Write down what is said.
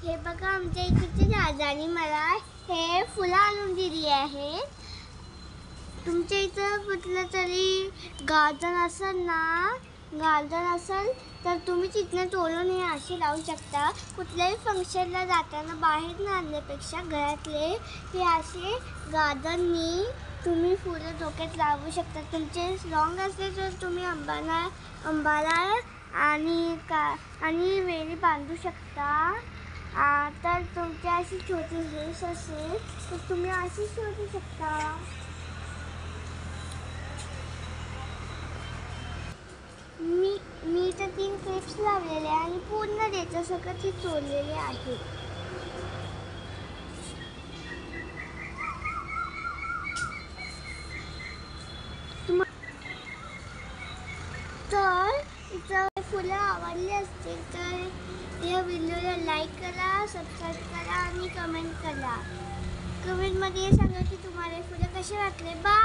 हे बघा आमच्या इकडच्या दादानी मला हे फुलं आणून दिली आहेत. तुमच्या इथं कुठलं तरी गार्डन असेल तर तुम्ही तिथनं तोडून हे असे लावू शकता. कुठल्याही फंक्शनला जाताना बाहेर न आणण्यापेक्षा घरातले हे असे गार्डननी तुम्ही फुलं डोक्यात लावू शकता. तुमचे स्ट्रॉंग असले तर तुम्ही अंबाला आणि वेली बांधू शकता. तर तुमची अशी छोटी हेस असेल तर तुम्ही अशी शोधू शकता. मी तर 3 क्लिप्स लावलेले आणि पूर्ण त्याच्या सकट हे चोरलेले आहे. तर जर फुलं आवडली असतील तर या व्हिडिओला लाईक करा, सबस्क्राईब करा आणि कमेंट करा. कमेंटमध्ये सांगा की तुम्हाला फुलं कसे वाटले. बाय.